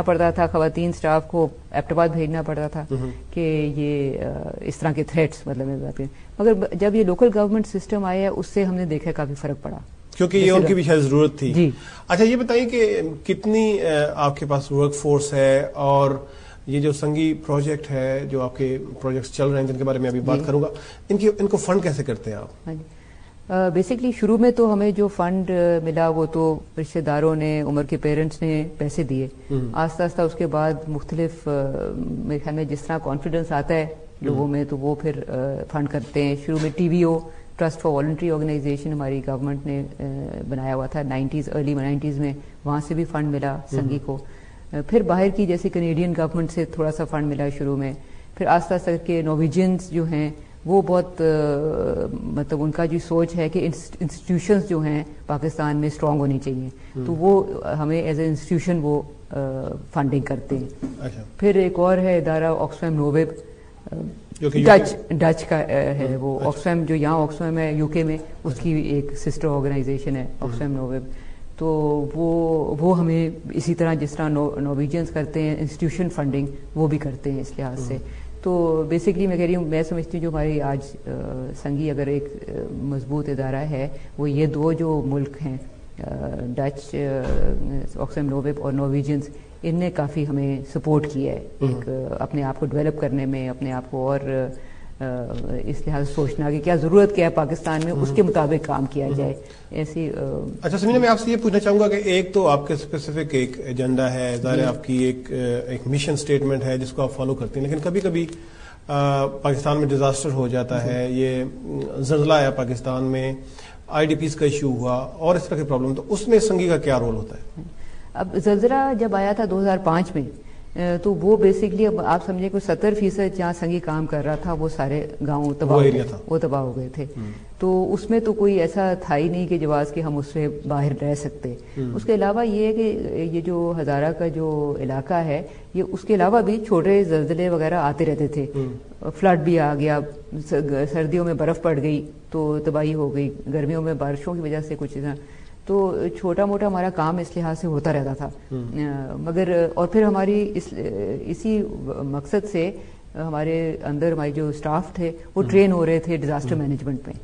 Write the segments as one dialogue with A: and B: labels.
A: پڑتا تھا خواتین سٹاف کو ایبٹ آباد بھیجنا پڑتا تھا کہ یہ اس طرح کے تھریٹس مطلب، مگر جب یہ لوکل گورنمنٹ سسٹم آیا ہے اس سے ہم نے دیکھا کافی فرق پڑا،
B: کیونکہ یہ ان کی بھی شاید ضرورت تھی.
A: جی.
B: اچھا یہ بتائیے کہ کتنی آپ کے پاس ورک فورس ہے، اور یہ جو سنگی پروجیکٹ ہے، جو آپ کے پروجیکٹس چل رہے ہیں جن کے بارے میں ابھی بات کروں گا، ان کو فنڈ کیسے کرتے ہیں آپ؟
A: ہاں جی، بیسکلی شروع میں تو ہمیں جو فنڈ ملا وہ تو رشتہ داروں نے، عمر کے پیرنٹس نے پیسے دیے. آہستہ آہستہ اس کے بعد مختلف میرے خیال میں جس طرح کانفیڈنس آتا ہے لوگوں میں تو وہ پھر فنڈ کرتے ہیں. شروع میں T V O trust for voluntary organisation ہماری گورنمنٹ نے بنایا ہوا تھا ارلی 90s میں، وہاں سے بھی فنڈ ملا سنگی کو. پھر باہر کی جیسے کینیڈین گورنمنٹ سے تھوڑا سا فنڈ ملا شروع میں. پھر آہستہ آہستہ کے نارویجینز جو ہیں وہ بہت مطلب ان کا جو سوچ ہے کہ انسٹیٹیوشنز جو ہیں پاکستان میں اسٹرانگ ہونی چاہیے، تو وہ ہمیں ایز اے انسٹیٹیوشن وہ فنڈنگ کرتے ہیں. پھر ایک اور ہے ادارہ آکسفیم نوویب، ڈچ کا ہے وہ. آکسفیم جو یہاں آکسفیم ہے یو کے میں، اس کی ایک سسٹر آرگنائزیشن ہے آکسفیم نوویب. تو وہ ہمیں اسی طرح جس طرح نارویجینز کرتے ہیں انسٹیٹیوشن فنڈنگ وہ بھی کرتے ہیں اس لحاظ سے. تو بیسکلی میں کہہ رہی ہوں، میں سمجھتی ہوں جو ہماری آج سنگی اگر ایک مضبوط ادارہ ہے وہ یہ دو جو ملک ہیں ڈچ آکسفیم نوویب اور نارویجینز، ان نے کافی ہمیں سپورٹ کیا ہے ایک اپنے آپ کو ڈیولپ کرنے میں، اپنے آپ کو اور اس لحاظ سے سوچنا کہ کیا ضرورت کیا ہے پاکستان میں، اس کے مطابق کام کیا جائے ایسی.
B: اچھا سمینا، میں آپ سے یہ پوچھنا چاہوں گا کہ ایک تو آپ کے اسپیسیفک ایک ایجنڈا ہے، ظاہر آپ کی ایک مشن اسٹیٹمنٹ ہے جس کو آپ فالو کرتے ہیں، لیکن کبھی کبھی پاکستان میں ڈیزاسٹر ہو جاتا ہے، یہ زلزلہ آیا پاکستان میں، آئی ڈی پیز کا ایشو ہوا اور اس طرح کے پرابلم، تو اس میں سنگی کا کیا رول ہوتا ہے؟
A: اب زلزلہ جب آیا تھا 2005 میں تو وہ بیسکلی اب آپ سمجھیں کہ 70% جہاں سنگی کام کر رہا تھا وہ سارے گاؤں تباہ ہو گئے تھے. تو اس میں تو کوئی ایسا تھا ہی نہیں کہ جواز کہ ہم اس سے باہر رہ سکتے. اس کے علاوہ یہ ہے کہ یہ جو ہزارہ کا جو علاقہ ہے یہ اس کے علاوہ بھی چھوٹے زلزلے وغیرہ آتے رہتے تھے. فلڈ بھی آ گیا، سردیوں میں برف پڑ گئی تو تباہی ہو گئی، گرمیوں میں بارشوں کی وجہ سے کچھ چیزیں، تو چھوٹا موٹا ہمارا کام اس لحاظ سے ہوتا رہتا تھا. مگر اور پھر ہماری اسی مقصد سے ہمارے اندر ہماری جو اسٹاف تھے وہ ٹرین ہو رہے تھے ڈیزاسٹر مینجمنٹ میں.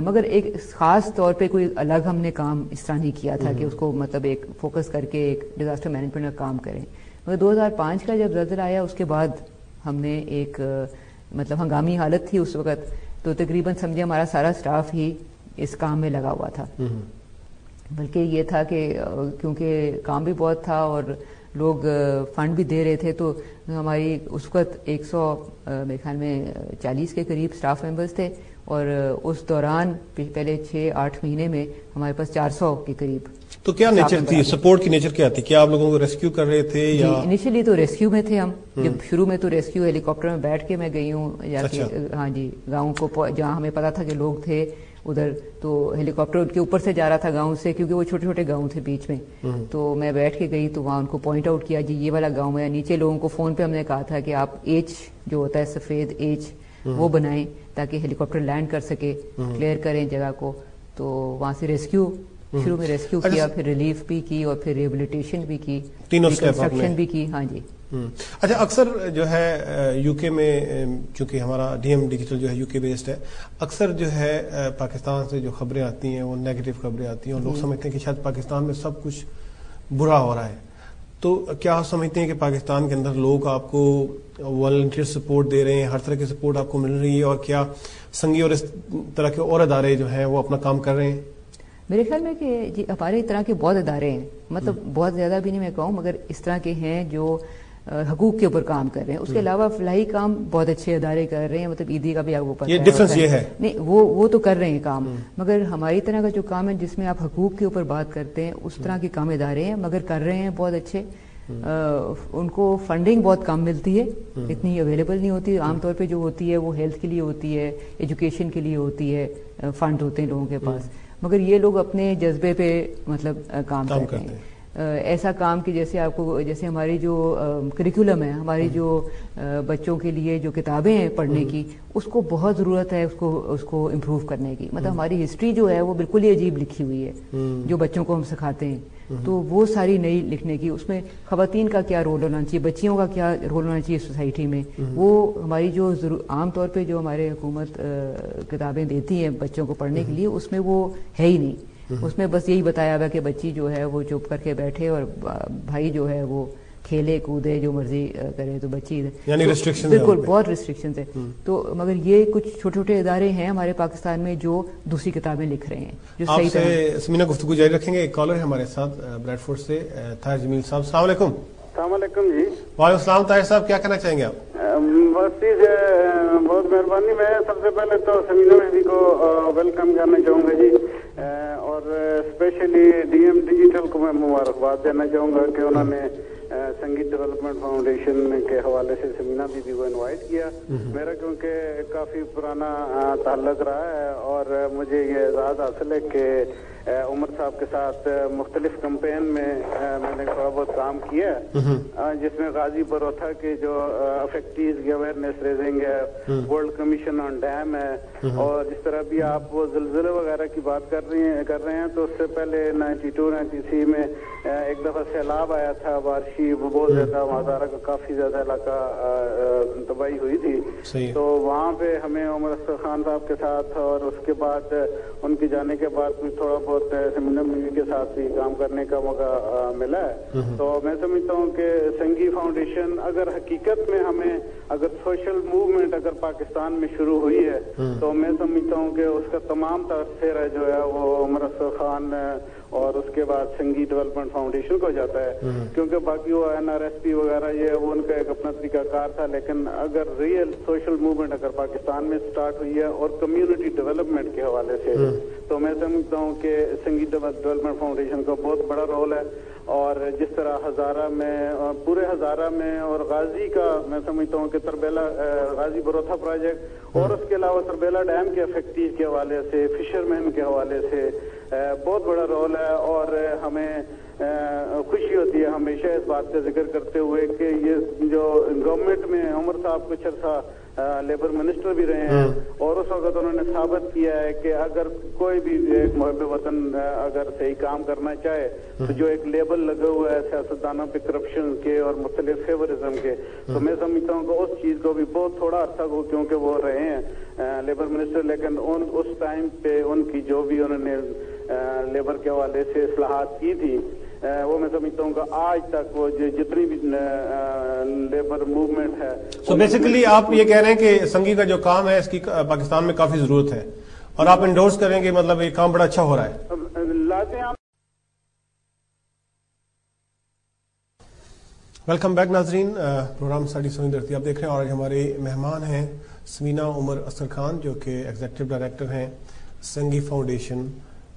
A: مگر ایک خاص طور پہ کوئی الگ ہم نے کام اس طرح نہیں کیا تھا کہ اس کو مطلب ایک فوکس کر کے ایک ڈیزاسٹر مینجمنٹ کا کام کریں. مگر 2005 کا جب زلزلہ آیا اس کے بعد ہم نے ایک مطلب ہنگامی حالت تھی اس وقت، تو تقریباً سمجھے ہمارا سارا اسٹاف ہی اس کام میں لگا ہوا تھا. بلکہ یہ تھا کہ کیونکہ کام بھی بہت تھا اور لوگ فنڈ بھی دے رہے تھے، تو ہماری اس وقت 100 میرے خیال میں 40 کے قریب اسٹاف ممبرس تھے، اور اس دوران پہلے 6-8 مہینے میں ہمارے پاس 400 کے قریب.
B: تو کیا نیچر تھی سپورٹ کی؟ نیچر کیا تھی؟ کیا آپ لوگوں کو ریسکیو کر رہے تھے یا؟
A: انیشلی تو ریسکیو میں تھے ہم، جب شروع میں تو ریسکیو ہیلی کاپٹر میں بیٹھ کے میں گئی ہوں جا کے. ہاں جی، گاؤں کو جہاں ہمیں پتا تھا کہ لوگ تھے ادھر، تو ہیلی کاپٹر ان کے اوپر سے جا رہا تھا گاؤں سے، کیونکہ وہ چھوٹے چھوٹے گاؤں تھے بیچ میں. تو میں بیٹھ کے گئی تو وہاں ان کو پوائنٹ آؤٹ کیا جی یہ والا گاؤں ہے. نیچے لوگوں کو فون پہ ہم نے کہا تھا کہ آپ ایچ جو ہوتا ہے سفید ایچ وہ بنائیں تاکہ ہیلی کاپٹر لینڈ کر سکے، کلیئر کریں جگہ کو. تو وہاں سے ریسکیو شروع میں ریسکیو کیا، پھر ریلیف بھی کی اور پھر ریہیبلیٹیشن بھی کی، ریکنسٹرکشن بھی کی. ہاں جی.
B: اچھا اکثر جو ہے یو کے میں، چونکہ ہمارا ڈی ایم ڈیجیٹل جو ہے یو کے بیسڈ ہے، اکثر جو ہے پاکستان سے جو خبریں آتی ہیں وہ نیگیٹو خبریں آتی ہیں اور لوگ سمجھتے ہیں کہ شاید پاکستان میں سب کچھ برا ہو رہا ہے. تو کیا آپ سمجھتے ہیں کہ پاکستان کے اندر لوگ آپ کو والنٹیئر سپورٹ دے رہے ہیں، ہر طرح کی سپورٹ آپ کو مل رہی ہے، اور کیا سنگی اور اس طرح کے اور ادارے جو ہیں وہ اپنا کام کر رہے ہیں؟
A: میرے خیال میں کہ جی ہمارے طرح کے بہت ادارے ہیں، مطلب بہت زیادہ بھی نہیں میں کہوں، مگر اس طرح کے ہیں جو حقوق کے اوپر کام کر رہے ہیں. اس کے علاوہ فلاحی کام بہت اچھے ادارے کر رہے ہیں، مطلب عیدی کا بھی آپ کو پتہ ہے.
B: یہ ڈفرنس یہ ہے
A: نہیں، وہ تو کر رہے ہیں کام، مگر ہماری طرح کا جو کام ہے جس میں آپ حقوق کے اوپر بات کرتے ہیں اس طرح کے کام ادارے ہیں، مگر کر رہے ہیں بہت اچھے. ان کو فنڈنگ بہت کم ملتی ہے، اتنی اویلیبل نہیں ہوتی. عام طور پہ جو ہوتی ہے وہ ہیلتھ کے لیے ہوتی ہے، ایجوکیشن کے لیے ہوتی ہے، فنڈ ہوتے ہیں لوگوں کے پاس. مگر یہ لوگ اپنے جذبے پہ مطلب کام کرتے ہیں. ایسا کام کہ جیسے آپ کو جیسے ہماری جو کریکولم ہے، ہماری جو بچوں کے لیے جو کتابیں ہیں پڑھنے کی، اس کو بہت ضرورت ہے اس کو امپروو کرنے کی. مطلب ہماری ہسٹری جو ہے وہ بالکل ہی عجیب لکھی ہوئی ہے جو بچوں کو ہم سکھاتے ہیں. تو وہ ساری نئی لکھنے کی، اس میں خواتین کا کیا رول ہونا چاہیے، بچیوں کا کیا رول ہونا چاہیے سوسائٹی میں، وہ ہماری جو عام طور پہ جو ہمارے حکومت کتابیں دیتی ہیں بچوں کو پڑھنے کے لیے اس میں وہ ہے ہی نہیں. اس میں بس یہی بتایا ہوا کہ بچی جو ہے وہ چپ کر کے بیٹھے اور بھائی جو ہے وہ کھیلے کودے جو مرضی کرے. تو بچی
B: یعنی ریسٹرکشن
A: بالکل بہت ریسٹرکشنز ہیں. تو مگر یہ کچھ چھوٹے چھوٹے ادارے ہیں ہمارے پاکستان میں جو دوسری کتابیں لکھ رہے ہیں جو صحیح طرح.
B: سمینا گفتگو جاری رکھیں گے. ایک کالر ہے ہمارے ساتھ بریڈ فورڈ سے، طاہر جمیل صاحب. السلام علیکم.
C: السلام علیکم جی.
B: وعلیکم السلام. طاہر صاحب کیا کہنا چاہیں گے آپ؟
C: بس جی بہت مہربانی. میں سب سے پہلے تو سمینا مہدی کو ویلکم کرنا چاہوں گا جی، اور اسپیشلی ڈی ایم ڈیجیٹل کو میں مبارکباد دینا چاہوں گا کہ انہوں نے سنگیت ڈیولپمنٹ فاؤنڈیشن کے حوالے سے سمینا بی بی کو انوائٹ کیا. میرا کیونکہ کافی پرانا تعلق رہا ہے اور مجھے یہ اعزاز حاصل ہے کہ عمر صاحب کے ساتھ مختلف کمپین میں میں نے تھوڑا بہت کام کیا ہے، جس میں غازی بروتھا کے جو افیکٹیز کی اویئرنیس ریزنگ ہے، ورلڈ کمیشن آن ڈیم ہے، اور جس طرح بھی آپ وہ زلزلے وغیرہ کی بات کر رہے ہیں تو اس سے پہلے 92-93 میں ایک دفعہ سیلاب آیا تھا بارشی، وہ بہت زیادہ مازارہ کا کافی زیادہ علاقہ تباہی ہوئی تھی. تو وہاں پہ ہمیں عمر اختر خان صاحب کے ساتھ اور اس کے بعد ان کے جانے کے بعد بھی تھوڑا بہت سمینا بیوی کے ساتھ بھی کام کرنے کا موقع ملا ہے. تو میں سمجھتا ہوں کہ سنگی فاؤنڈیشن اگر حقیقت میں ہمیں اگر سوشل موومنٹ اگر پاکستان میں شروع ہوئی ہے تو میں سمجھتا ہوں کہ اس کا تمام تاثر جو ہے وہ عمر اختر خان اور اس کے بعد سنگی ڈیولپمنٹ فاؤنڈیشن کو جاتا ہے، کیونکہ باقی وہ NRSP وغیرہ یہ وہ ان کا ایک اپنا طریقہ کار تھا. لیکن اگر ریئل سوشل موومنٹ اگر پاکستان میں سٹارٹ ہوئی ہے اور کمیونٹی ڈیولپمنٹ کے حوالے سے تو میں سمجھتا ہوں کہ سنگی ڈیولپمنٹ فاؤنڈیشن کا بہت بڑا رول ہے. اور جس طرح ہزارہ میں پورے ہزارہ میں اور غازی کا میں سمجھتا ہوں کہ تربیلا غازی بروتھا پروجیکٹ اور اس کے علاوہ تربیلا ڈیم کے افیکٹیز کے حوالے سے، فشرمین کے حوالے سے بہت بڑا رول ہے. اور ہمیں خوشی ہوتی ہے ہمیشہ اس بات کا ذکر کرتے ہوئے کہ یہ جو گورنمنٹ میں عمر صاحب کچھ عرصہ لیبر منسٹر بھی رہے ہیں اور اس وقت انہوں نے ثابت کیا ہے کہ اگر کوئی بھی ایک محب وطن اگر صحیح کام کرنا چاہے تو جو ایک لیبل لگا ہوا ہے سیاستدانوں پہ کرپشن کے اور مختلف فیورزم کے، تو میں سمجھتا ہوں کہ اس چیز کو بھی بہت تھوڑا عرصہ کو کیونکہ وہ رہے ہیں لیبر منسٹر، لیکن اس ٹائم پہ ان کی جو بھی انہوں نے لیبر کے حوالے سے اصلاحات کی تھی وہ میں سمجھتا ہوں کہ آج تک وہ جتنی بھی لیبر موومنٹ ہے.
B: سو بیسیکلی آپ یہ کہہ رہے ہیں کہ سنگی کا جو کام ہے اس کی پاکستان میں کافی ضرورت ہے اور آپ انڈورس کریں گے، مطلب یہ کام بڑا اچھا ہو رہا ہے.
C: لاتے ہیں.
B: ویلکم بیک ناظرین، پروگرام ساڑی سوئی دھرتی آپ دیکھ رہے ہیں اور آج ہمارے مہمان ہیں سمینا عمر اختر خان جو کہ ایگزیکٹو ڈائریکٹر ہیں سنگی فاؤنڈیشن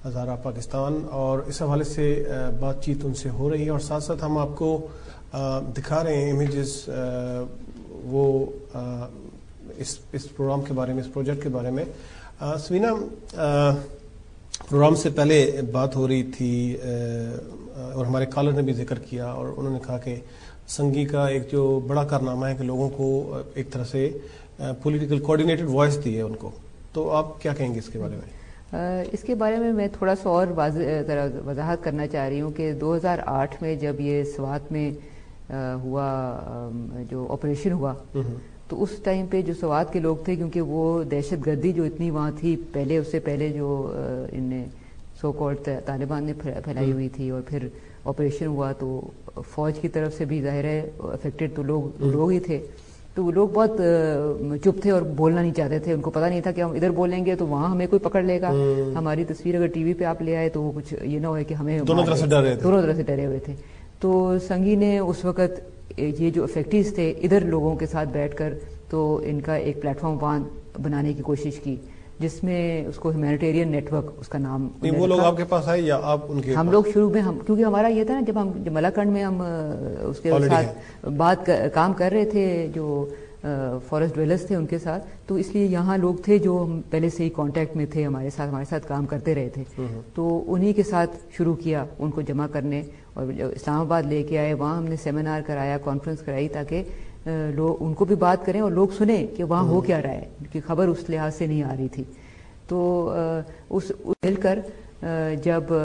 B: ہزارہ پاکستان، اور اس حوالے سے بات چیت ان سے ہو رہی ہے اور ساتھ ساتھ ہم آپ کو دکھا رہے ہیں امیجز وہ اس پروگرام کے بارے میں، اس پروجیکٹ کے بارے میں. سمینا، پروگرام سے پہلے بات ہو رہی تھی اور ہمارے کالر نے بھی ذکر کیا اور انہوں نے کہا کہ سنگی کا ایک جو بڑا کارنامہ ہے کہ لوگوں کو ایک طرح سے پولیٹیکل کوآرڈینیٹڈ وائس دی ہے ان کو، تو آپ کیا کہیں گے اس کے بارے میں؟
A: اس کے بارے میں تھوڑا سا اور وضاحت کرنا چاہ رہی ہوں کہ 2008 میں جب یہ سوات میں ہوا جو آپریشن ہوا تو اس ٹائم پہ جو سوات کے لوگ تھے، کیونکہ وہ دہشت گردی جو اتنی وہاں تھی پہلے، اس سے پہلے جو ان نے سو کالڈ طالبان نے پھیلائی ہوئی تھی اور پھر آپریشن ہوا تو فوج کی طرف سے بھی ظاہر ہے افیکٹڈ تو لوگ ہی تھے. تو وہ لوگ بہت چپ تھے اور بولنا نہیں چاہتے تھے. ان کو پتہ نہیں تھا کہ ہم ادھر بولیں گے تو وہاں ہمیں کوئی پکڑ لے گا، ہماری تصویر اگر ٹی وی پہ آپ لے آئے تو وہ کچھ یہ نہ ہوئے کہ ہمیں
B: دونوں طرح سے ڈرے
A: ہوئے تھے. تو سنگی نے اس وقت یہ جو افیکٹیز تھے ادھر لوگوں کے ساتھ بیٹھ کر تو ان کا ایک پلیٹ فارم بنانے کی کوشش کی، جس میں اس کو ہیومینیٹیرین نیٹ ورک اس کا نام.
B: وہ لوگ آپ کے پاس آئے یا آپ ان کے؟
A: ہم لوگ شروع میں کیونکہ ہمارا یہ تھا نا جب ملاکنڈ میں ہم اس کے ساتھ کام کر رہے تھے جو فارسٹ ڈویلرز تھے ان کے ساتھ، تو اس لیے یہاں لوگ تھے جو ہم پہلے سے ہی کانٹیکٹ میں تھے، ہمارے ساتھ کام کرتے رہے تھے. تو انہی کے ساتھ شروع کیا ان کو جمع کرنے اور اسلام آباد لے کے آئے، وہاں ہم نے سیمینار کرایا، کانفرنس کرائی تاکہ لوگ ان کو بھی بات کریں اور لوگ سنیں کہ وہاں ہو کیا رہا ہے، کہ خبر اس لحاظ سے نہیں آ رہی تھی. تو اس مل کر جب